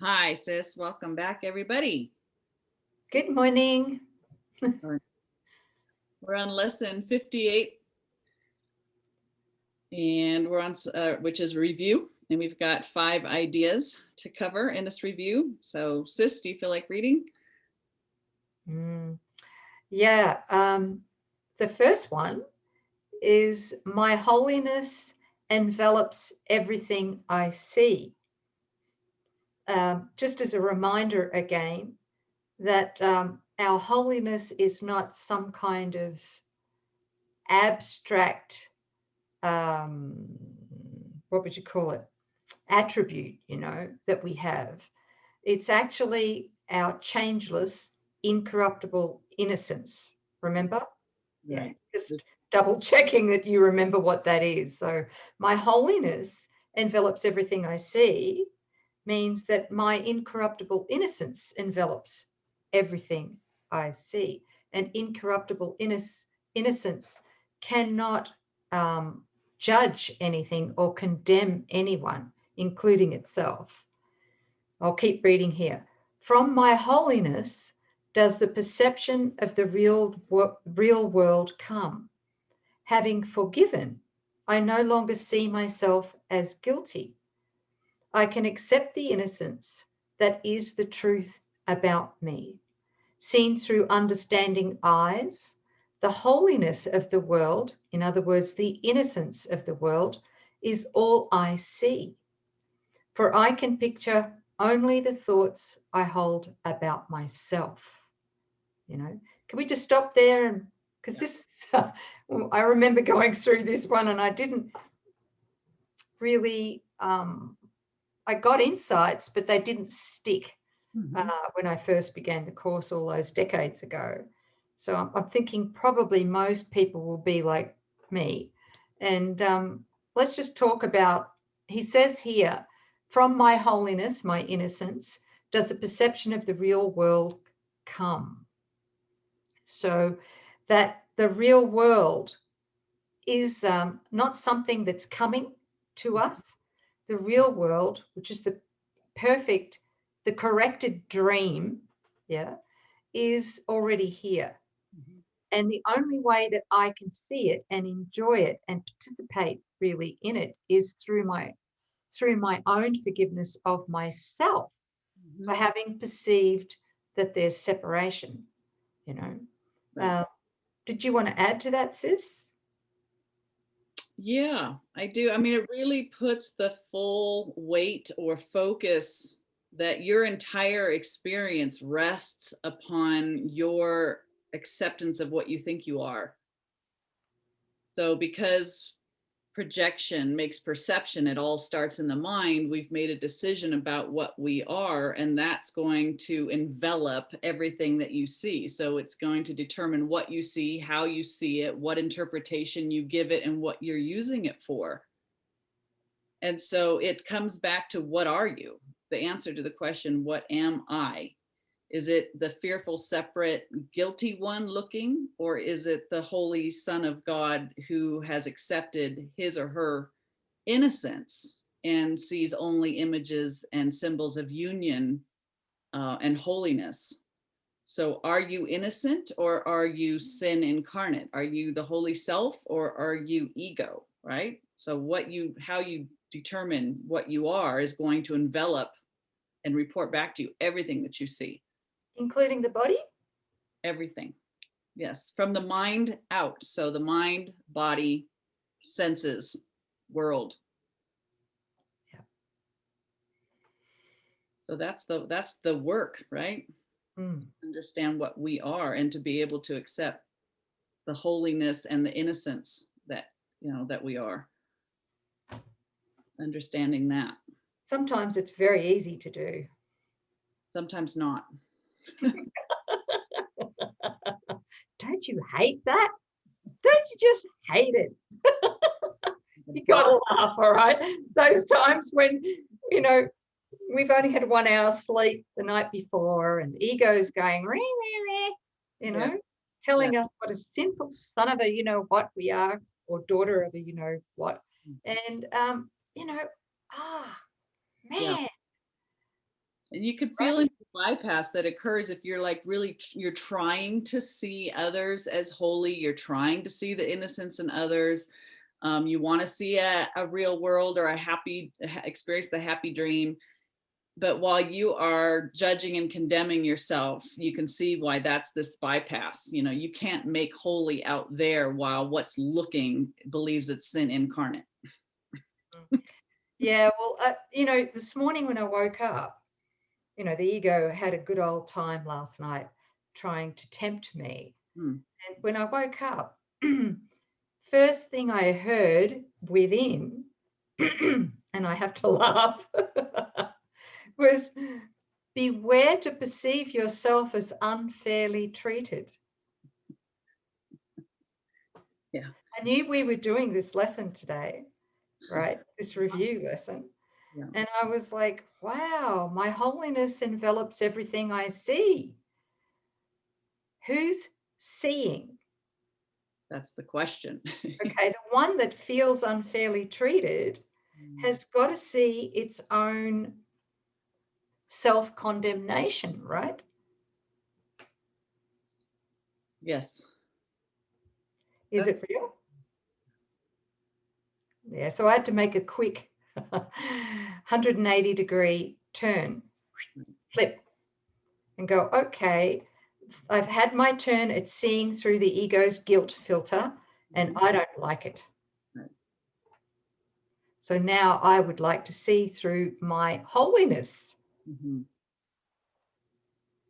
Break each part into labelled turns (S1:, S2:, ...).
S1: Hi, sis. Welcome back, everybody.
S2: Good morning.
S1: We're on lesson 58, and we're on which is review, and we've got 5 ideas to cover in this review. So, sis, do you feel like reading?
S2: Yeah, the first one is my holiness envelops everything I see. Just as a reminder again that our holiness is not some kind of abstract, what would you call it, attribute, that we have. It's actually our changeless, incorruptible innocence. Remember? Yeah,
S1: Right.
S2: just double checking that you remember what that is. So, my holiness envelops everything I see means that my incorruptible innocence envelops everything I see. And incorruptible innocence cannot judge anything or condemn anyone, including itself. I'll keep reading here. From my holiness does the perception of the real world come. Having forgiven, I no longer see myself as guilty. I can accept the innocence that is the truth about me. Seen through understanding eyes, the holiness of the world, in other words, the innocence of the world, is all I see. For I can picture only the thoughts I hold about myself. Can we just stop there? Because this, I remember going through this one and I didn't really, I got insights, but they didn't stick when I first began the course all those decades ago. So I'm thinking probably most people will be like me. And let's just talk about, he says here, from my holiness, my innocence, does a perception of the real world come. So that the real world is not something that's coming to us. The real world, which is the perfect, the corrected dream, is already here. And the only way that I can see it and enjoy it and participate really in it is through my own forgiveness of myself for having perceived that there's separation,
S1: Right.
S2: Did you want to add to that, sis?
S1: Yeah, I do. I mean, it really puts the full weight or focus that your entire experience rests upon your acceptance of what you think you are. So, because projection makes perception, it all starts in the mind. We've made a decision about what we are, and that's going to envelop everything that you see. So, it's going to determine what you see, how you see it, what interpretation you give it, and what you're using it for. And so, it comes back to what are you? The answer to the question, what am I? Is it the fearful, separate, guilty one looking, or is it the Holy Son of God who has accepted his or her innocence and sees only images and symbols of union and holiness? So, are you innocent or are you sin incarnate? Are you the holy self or are you ego? Right. So, how you determine what you are is going to envelop and report back to you everything that you see.
S2: Including the body?
S1: Everything. Yes, from the mind out. So the mind, body, senses, world.
S2: Yeah.
S1: So that's the work, right? Understand what we are and to be able to accept the holiness and the innocence that that we are. Understanding that.
S2: Sometimes it's very easy to do.
S1: Sometimes not.
S2: Don't you hate that? Don't you just hate it? You got to laugh, all right? Those times when, we've only had 1 hour sleep the night before and the ego's going, ree, ree, ree, telling us what a sinful son of a what we are, or daughter of a what. And, man.
S1: Yeah. And you could
S2: right?
S1: feel into the bypass that occurs if you're like really you're trying to see others as holy, you're trying to see the innocence in others. You want to see a real world or a happy experience, the happy dream. But while you are judging and condemning yourself, you can see why that's this bypass. You know, you can't make holy out there while what's looking believes it's sin incarnate.
S2: Yeah, well, this morning when I woke up, the ego had a good old time last night trying to tempt me.
S1: Hmm.
S2: And when I woke up, first thing I heard within, and I have to laugh, was beware to perceive yourself as unfairly treated.
S1: Yeah.
S2: I knew we were doing this lesson today, right? This review lesson.
S1: Yeah.
S2: And I was like, wow, my holiness envelops everything I see. Who's seeing?
S1: That's the question.
S2: Okay, the one that feels unfairly treated has got to see its own self-condemnation, right?
S1: Yes.
S2: Is it real? Yeah, so I had to make a quick 180-degree turn, flip, and go, okay, I've had my turn at seeing through the ego's guilt filter, and I don't like it.
S1: Right.
S2: So now I would like to see through my holiness,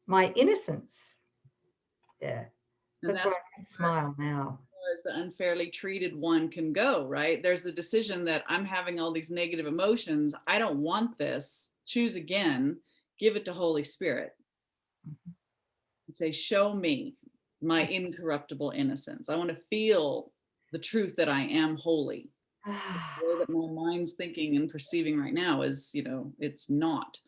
S2: my innocence. Yeah,
S1: And
S2: that's why
S1: that's
S2: I can smile now.
S1: as the unfairly treated one can go, right? There's the decision that I'm having all these negative emotions. I don't want this. Choose again. Give it to Holy Spirit. Say, show me my incorruptible innocence. I want to feel the truth that I am holy. The way that my mind's thinking and perceiving right now is, it's not.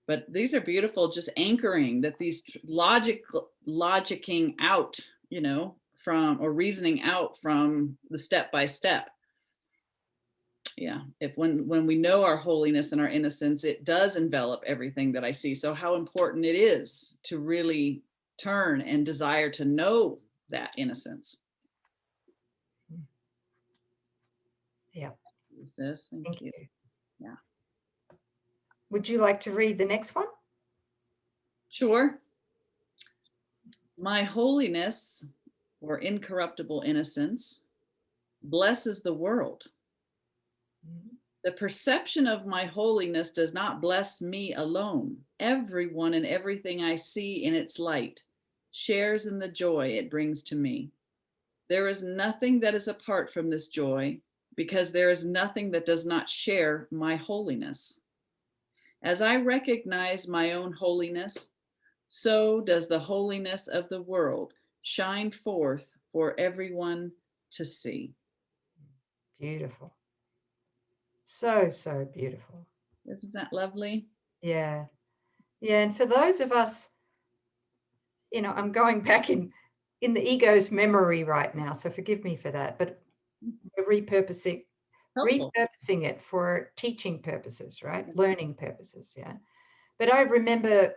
S1: But these are beautiful, just anchoring that these logicking out, from or reasoning out from the step by step. Yeah, if when we know our holiness and our innocence, it does envelop everything that I see. So how important it is to really turn and desire to know that innocence.
S2: Yeah.
S1: This, thank you. Yeah.
S2: Would you like to read the next one?
S1: Sure. My holiness or incorruptible innocence blesses the world. The perception of my holiness does not bless me alone. Everyone and everything I see in its light shares in the joy it brings to me. There is nothing that is apart from this joy, because there is nothing that does not share my holiness. As I recognize my own holiness, so does the holiness of the world shine forth for everyone to see.
S2: Beautiful. So, so beautiful.
S1: Isn't that lovely?
S2: Yeah. Yeah. And for those of us, I'm going back in the ego's memory right now, so forgive me for that, but we're repurposing it for teaching purposes, right? Learning purposes. Yeah. But I remember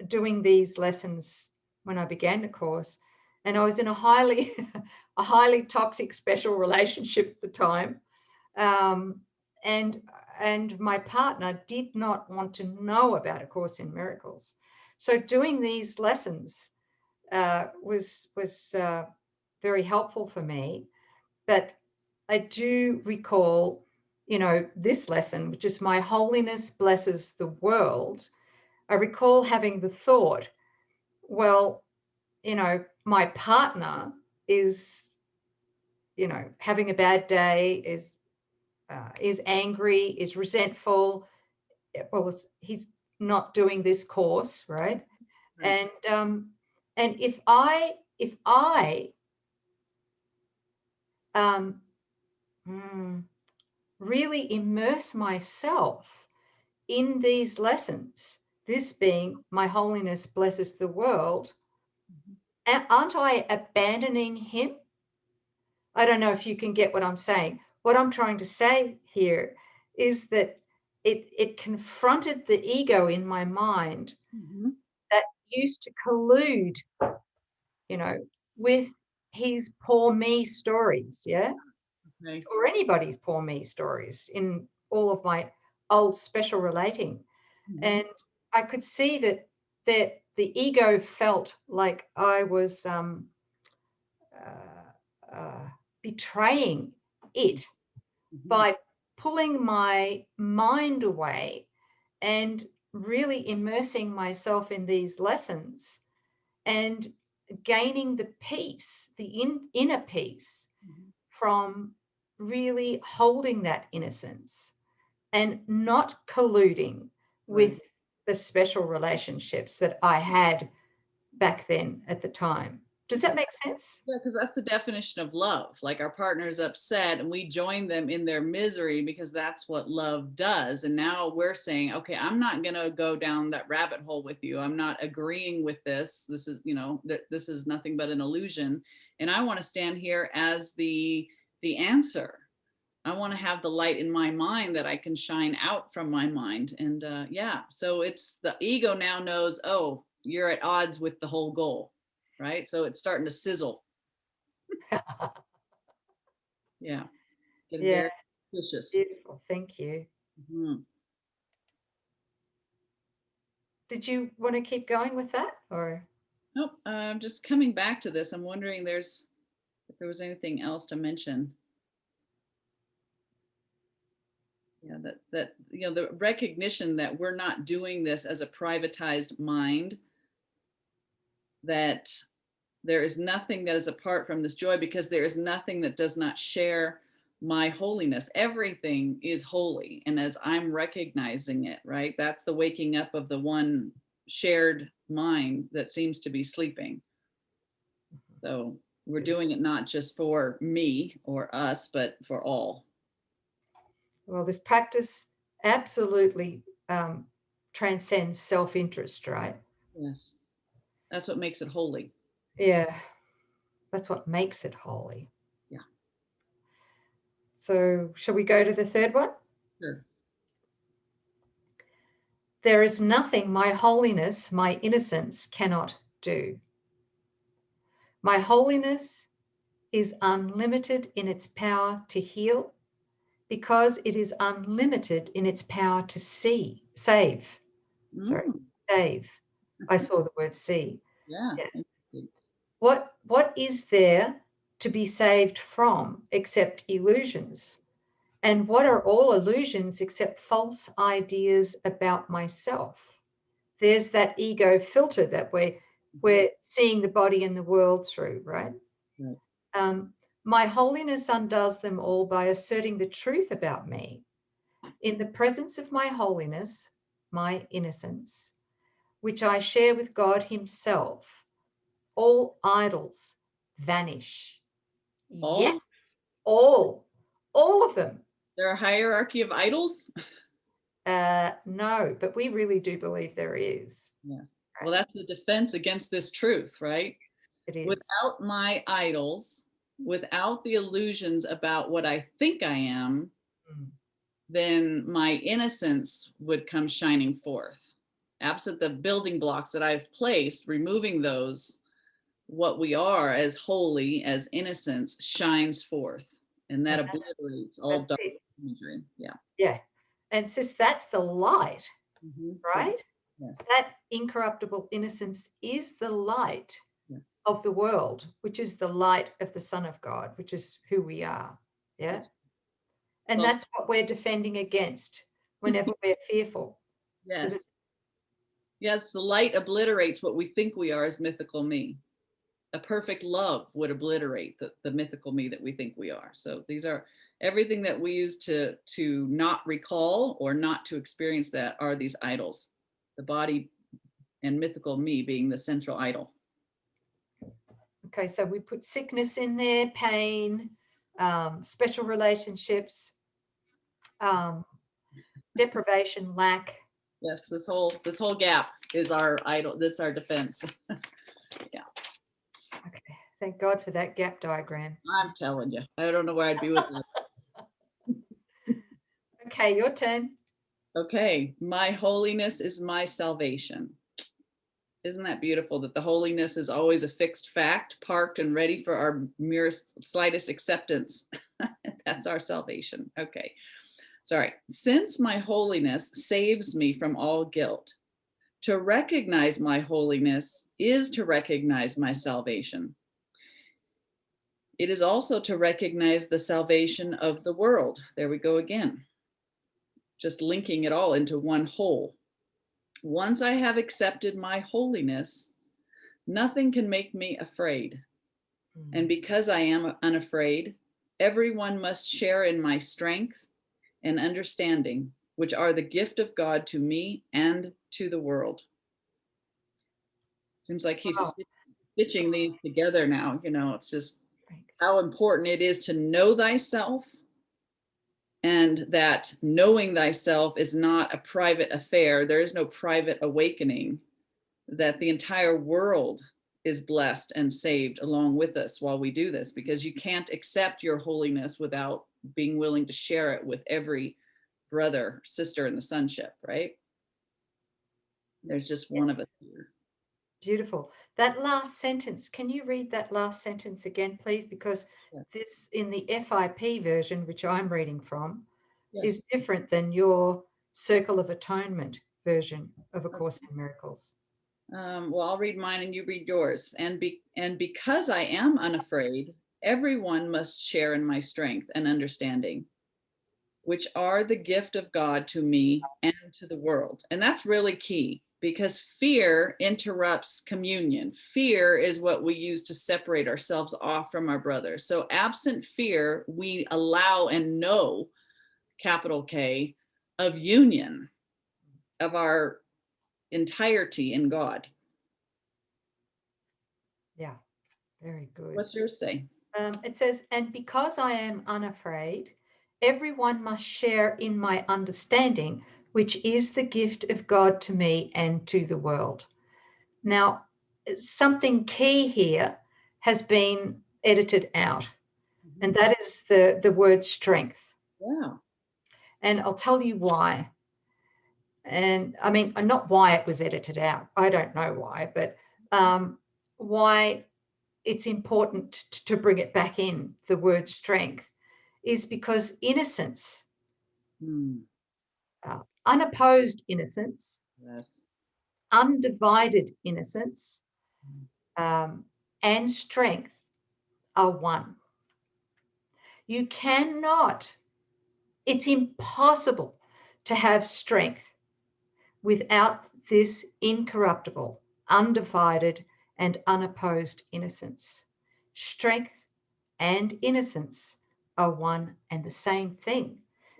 S2: doing these lessons when I began the course, and I was in a highly toxic special relationship at the time. And my partner did not want to know about A Course in Miracles. So doing these lessons was very helpful for me. But I do recall, this lesson, which is my holiness blesses the world. I recall having the thought, well, my partner is, having a bad day, is angry, is resentful. Well, he's not doing this course, right?
S1: Right.
S2: And if I really immerse myself in these lessons, this being my holiness blesses the world, aren't I abandoning him? I don't know if you can get what I'm saying. What I'm trying to say here is that it confronted the ego in my mind
S1: Mhm.
S2: that used to collude, you know, with his poor me stories, yeah,
S1: Okay.
S2: or anybody's poor me stories in all of my old special relating.
S1: Mhm.
S2: And I could see that the ego felt like I was uh, betraying it
S1: Mhm.
S2: by pulling my mind away and really immersing myself in these lessons and gaining the peace, the inner peace
S1: Mhm.
S2: from really holding that innocence and not colluding
S1: Right.
S2: with the special relationships that I had back then at the time. Does that make sense?
S1: Yeah, because that's the definition of love. Like our partner's upset and we join them in their misery because that's what love does. And now we're saying, okay, I'm not going to go down that rabbit hole with you. I'm not agreeing with this. This is, this is nothing but an illusion. And I want to stand here as the answer. I want to have the light in my mind that I can shine out from my mind. And yeah, so it's the ego now knows, oh, you're at odds with the whole goal, right? So it's starting to sizzle. Yeah, getting
S2: Yeah,
S1: very suspicious.
S2: beautiful. Thank you.
S1: Mhm.
S2: Did you want to keep going with that or?
S1: Nope, I'm just coming back to this. I'm wondering if there was anything else to mention. Yeah, the recognition that we're not doing this as a privatized mind, that there is nothing that is apart from this joy because there is nothing that does not share my holiness. Everything is holy. And as I'm recognizing it, right, that's the waking up of the one shared mind that seems to be sleeping. So we're doing it not just for me or us, but for all.
S2: Well, this practice absolutely transcends self-interest, right?
S1: Yes. That's what makes it holy.
S2: Yeah, that's what makes it holy.
S1: Yeah.
S2: So, shall we go to the third one?
S1: Sure.
S2: There is nothing my holiness, my innocence cannot do. My holiness is unlimited in its power to heal because it is unlimited in its power to save. Sorry,
S1: Mm,
S2: save. I saw the word see.
S1: yeah.
S2: Yeah.
S1: Interesting.
S2: What is there to be saved from except illusions? And what are all illusions except false ideas about myself? There's that ego filter that
S1: Mhm.
S2: we're seeing the body and the world through, right?
S1: Right.
S2: Um, my holiness undoes them all by asserting the truth about me. In the presence of my holiness, my innocence, which I share with God Himself, all idols vanish. Yes,
S1: All
S2: all, all of them.
S1: there a hierarchy of idols?
S2: No, but we really do believe there is.
S1: Yes. Well,
S2: Right?
S1: that's the defense against this truth, right?
S2: It is.
S1: Without my idols, without the illusions about what I think I am,
S2: Mm.
S1: then my innocence would come shining forth. Absent the building blocks that I've placed, removing those, what we are as holy, as innocence, shines forth. And that
S2: And
S1: obliterates all
S2: that's
S1: dark
S2: it.
S1: imagery. Yeah.
S2: Yeah. And sis, that's the light,
S1: Yeah.
S2: right?
S1: Yes.
S2: That incorruptible innocence is the light
S1: Yes.
S2: of the world, which is the light of the Son of God, which is who we are. Yeah.
S1: That's
S2: And
S1: well.
S2: that's what we're defending against whenever we're fearful. Because
S1: Yes. Yes. The light obliterates what we think we are as mythical me. A perfect love would obliterate the mythical me that we think we are. So these are everything that we use to not recall or not to experience that are these idols. The body and mythical me being the central idol.
S2: okay, so we put sickness in there, pain, special relationships, um, deprivation, lack.
S1: Yes, this whole gap is our idol. That's our defense. Yeah,
S2: Okay, thank God for that gap diagram.
S1: I'm telling you, I don't know where I'd be without.
S2: Okay, your turn.
S1: Okay, my holiness is my salvation. Isn't that beautiful that the holiness is always a fixed fact, parked and ready for our merest, slightest acceptance? That's our salvation. Okay, sorry. Since my holiness saves me from all guilt, to recognize my holiness is to recognize my salvation. It is also to recognize the salvation of the world. There we go again, just linking it all into one whole. Once I have accepted my holiness, nothing can make me afraid. And because I am unafraid, everyone must share in my strength and understanding, which are the gift of God to me and to the world. Seems like he's
S2: Wow.
S1: stitching these together now. It's just how important it is to know thyself, and that knowing thyself is not a private affair. There is no private awakening, that the entire world is blessed and saved along with us while we do this, because you can't accept your holiness without being willing to share it with every brother, sister in the sonship, right? There's just one of us here.
S2: Beautiful. That last sentence, can you read that last sentence again, please? Because
S1: Yes.
S2: this, in the FIP version, which I'm reading from,
S1: Yes.
S2: is different than your Circle of Atonement version of A Course in Miracles.
S1: Well, I'll read mine and you read yours. And because I am unafraid, everyone must share in my strength and understanding, which are the gift of God to me and to the world. And that's really key, because fear interrupts communion. Fear is what we use to separate ourselves off from our brothers. So absent fear, we allow and know, capital K, of union, of our entirety in God.
S2: Yeah, very good.
S1: What's yours say?
S2: It says, and because I am unafraid, everyone must share in my understanding, which is the gift of God to me and to the world. Now, something key here has been edited out, and that is the word strength.
S1: Yeah.
S2: And I'll tell you why. And I mean, not why it was edited out. I don't know why, but why it's important to bring it back in, the word strength, is because innocence, unopposed innocence,
S1: Yes.
S2: undivided innocence, and strength are one. You cannot, it's impossible to have strength without this incorruptible, undivided, and unopposed innocence. Strength and innocence are one and the same thing.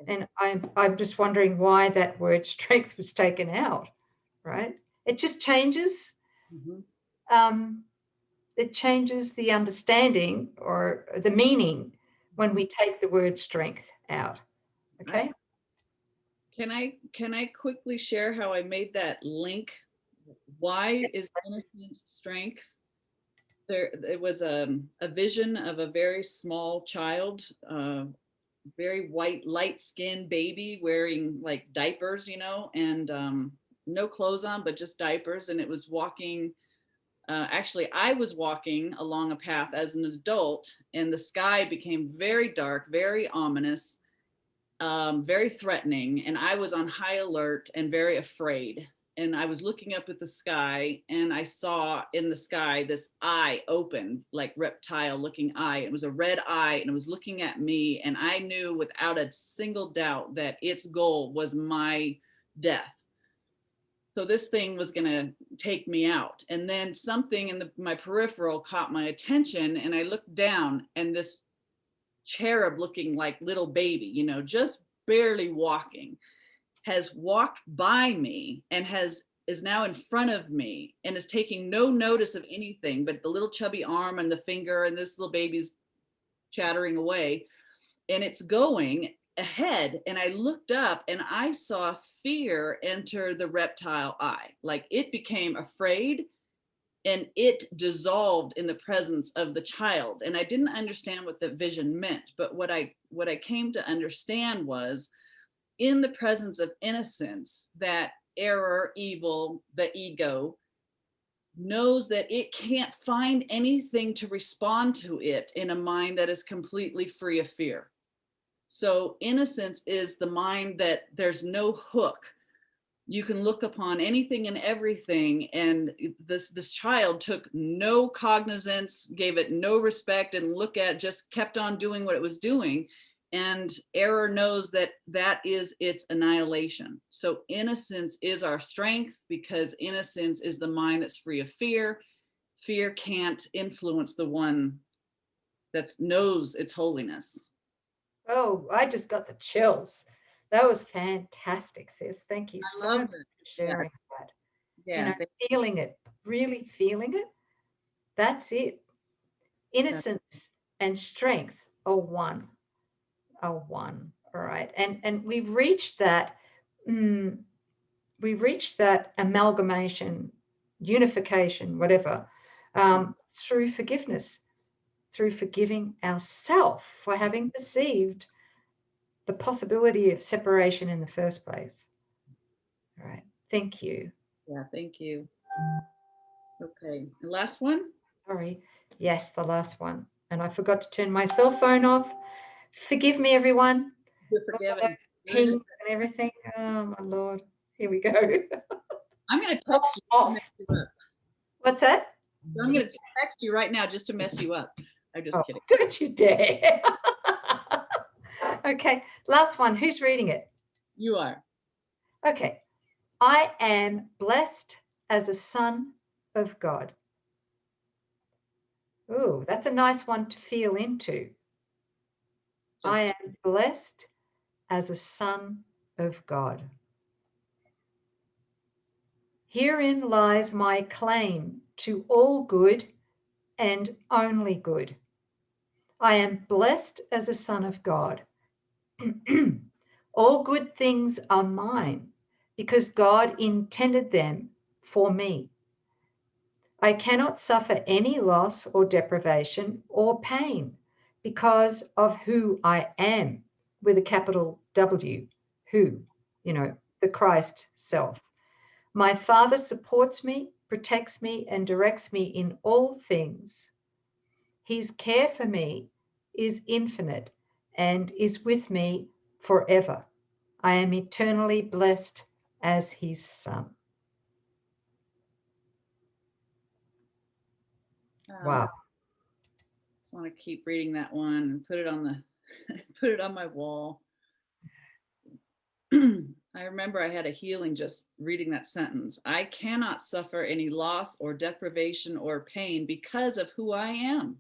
S2: And I'm just wondering why that word strength was taken out, right? It just changes. It changes the understanding or the meaning when we take the word strength out. Okay.
S1: Can I quickly share how I made that link? Why is innocence strength? It was a vision of a very small child, very white, light-skinned baby wearing like diapers, and no clothes on, but just diapers. And it was walking. Actually, I was walking along a path as an adult, and the sky became very dark, very ominous, very threatening. And I was on high alert and very afraid. And I was looking up at the sky, and I saw in the sky this eye open, like reptile looking eye. It was a red eye, and it was looking at me. And I knew without a single doubt that its goal was my death. So this thing was going to take me out. And then something in my peripheral caught my attention, and I looked down, and this cherub looking like little baby, just barely walking, has walked by me and is now in front of me and is taking no notice of anything but the little chubby arm and the finger, and this little baby's chattering away, and it's going ahead. And I looked up and I saw fear enter the reptile eye. Like it became afraid, and it dissolved in the presence of the child. And I didn't understand what the vision meant, but what I came to understand was in the presence of innocence, that error, evil, the ego, knows that it can't find anything to respond to it in a mind that is completely free of fear. So innocence is the mind that there's no hook. You can look upon anything and everything, and this child took no cognizance, gave it no respect, and look at, just kept on doing what it was doing. And error knows that that is its annihilation. So innocence is our strength, because innocence is the mind that's free of fear. Fear can't influence the one that knows its holiness.
S2: Oh, I just got the chills. That was fantastic, sis. Thank you
S1: I
S2: so
S1: love
S2: much
S1: it.
S2: for sharing that.
S1: Yeah.
S2: Feeling it, really feeling it. That's it. Innocence and strength are one. All right. And we've reached that. We reached that amalgamation, unification, whatever, through forgiveness, through forgiving ourselves for having perceived the possibility of separation in the first place. All right. Thank you.
S1: Yeah, thank you. Okay, the last one.
S2: Sorry. Yes, the last one. And I forgot to turn my cell phone off. Forgive me, everyone.
S1: You're forgiven.
S2: Pings and everything. Oh, my Lord. Here we go.
S1: I'm going to text you. To mess you up.
S2: What's that?
S1: So I'm going to text you right now just to mess you up. I'm just kidding.
S2: Don't you dare. Okay, last one. Who's reading it?
S1: You are.
S2: Okay. I am blessed as a son of God. Oh, that's a nice one to feel into. I am blessed as a son of God. Herein lies my claim to all good and only good. I am blessed as a son of God. All good things are mine because God intended them for me. I cannot suffer any loss or deprivation or pain because of who I am, with a capital W, who, the Christ self. My Father supports me, protects me, and directs me in all things. His care for me is infinite and is with me forever. I am eternally blessed as his son. Wow.
S1: I want to keep reading that one and put it on the put it on my wall. I remember I had a healing just reading that sentence. I cannot suffer any loss or deprivation or pain because of who I am.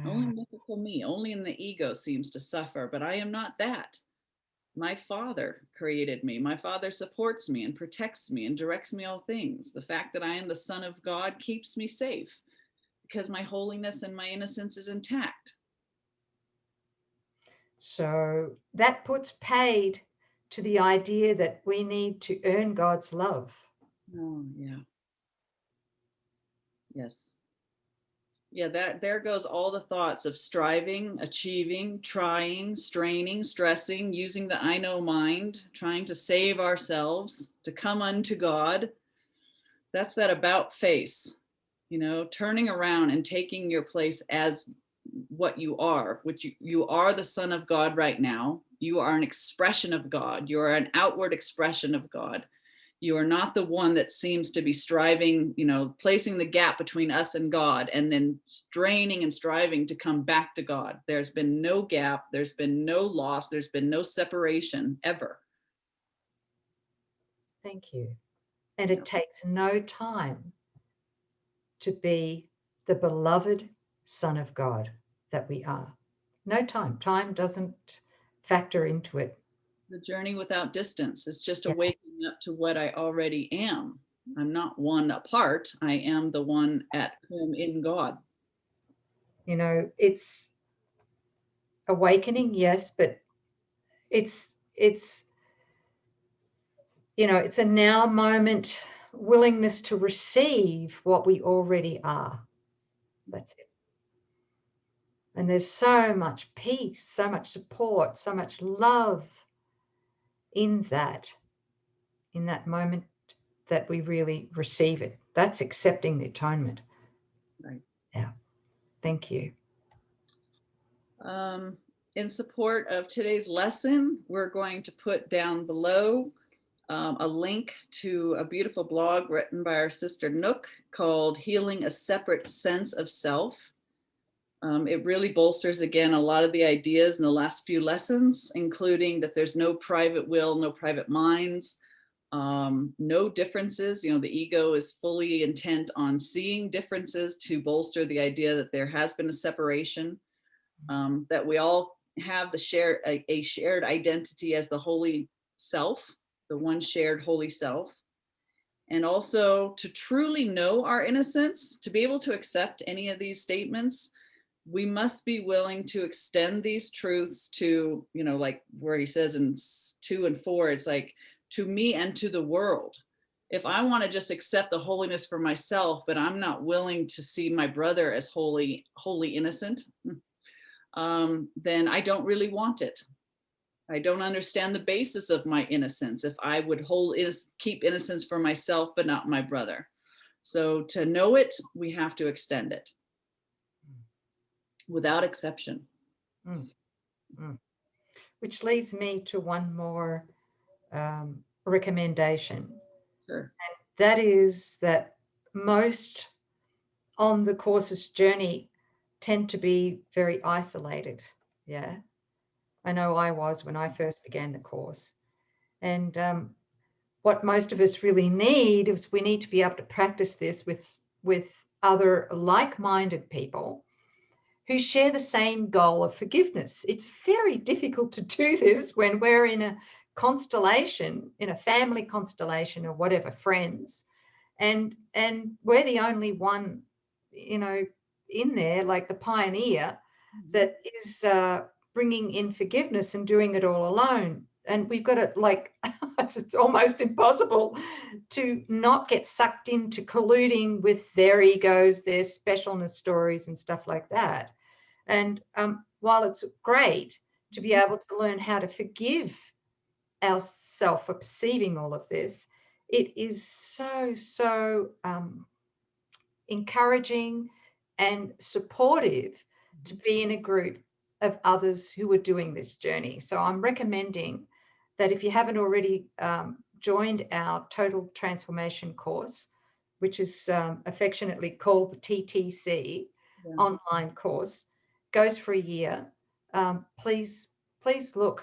S1: Only mythical me, only in the ego seems to suffer, but I am not that. My Father created me. My Father supports me and protects me and directs me all things. The fact that I am the Son of God keeps me safe because my holiness and my innocence is intact.
S2: So that puts paid to the idea that we need to earn God's love.
S1: Oh, yeah. Yes. Yeah, that there goes all the thoughts of striving, achieving, trying, straining, stressing, using the I know mind, trying to save ourselves, to come unto God. That's that about face, turning around and taking your place as what you are, which you are the Son of God right now. You are an expression of God. You are an outward expression of God. You are not the one that seems to be striving, placing the gap between us and God and then straining and striving to come back to God. There's been no gap. There's been no loss. There's been no separation ever.
S2: Thank you. And it takes no time to be the beloved Son of God that we are. No time. Time doesn't factor into it.
S1: The journey without distance is just a waking up to what I already am. I'm not one apart. I am the one at home in God.
S2: It's awakening, yes, but it's a now moment willingness to receive what we already are. That's it. And there's so much peace, so much support, so much love in that moment that we really receive it. That's accepting the atonement.
S1: Right.
S2: Yeah. Thank you.
S1: In support of today's lesson, we're going to put down below a link to a beautiful blog written by our sister Nouk called Healing a Separate Sense of Self. It really bolsters, again, a lot of the ideas in the last few lessons, including that there's no private will, no private minds, no differences. You know, the ego is fully intent on seeing differences to bolster the idea that there has been a separation, that we all have a shared identity as the holy self, the one shared holy self. And also to truly know our innocence, to be able to accept any of these statements, we must be willing to extend these truths to, you know, like where he says in 2 and 4, it's like, to me and to the world. If I want to just accept the holiness for myself, but I'm not willing to see my brother as holy innocent, then I don't really want it. I don't understand the basis of my innocence if I would keep innocence for myself, but not my brother. So to know it, we have to extend it without exception.
S2: Which leads me to one more recommendation.
S1: Sure.
S2: And that is that most on the course's journey tend to be very isolated. Yeah. I know I was when I first began the course. And what most of us really need is we need to be able to practice this with other like-minded people who share the same goal of forgiveness. It's very difficult to do this when we're in a constellation, in a family constellation or whatever, friends, and we're the only one, you know, in there, like the pioneer, that is bringing in forgiveness and doing it all alone. And we've got to, like, it's almost impossible to not get sucked into colluding with their egos, their specialness stories and stuff like that. And while it's great to be able to learn how to forgive ourselves for perceiving all of this, it is so encouraging and supportive to be in a group of others who are doing this journey. So I'm recommending that if you haven't already joined our Total Transformation course, which is affectionately called the TTC online course, goes for a year, please look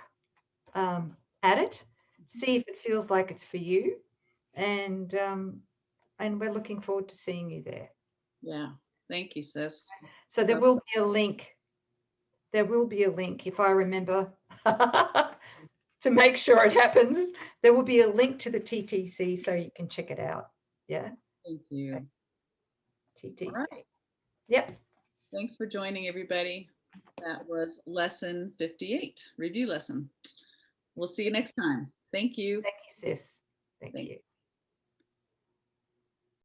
S2: at it, see if it feels like it's for you, and we're looking forward to seeing you there.
S1: Yeah, thank you, sis.
S2: So there will be a link. There will be a link, if I remember to make sure it happens. There will be a link to the TTC so you can check it out. Yeah.
S1: Thank you.
S2: Okay. TTC.
S1: All right.
S2: Yep.
S1: Thanks for joining, everybody. That was lesson 58, review lesson. We'll see you next time. Thank you.
S2: Thank you, sis. Thank you.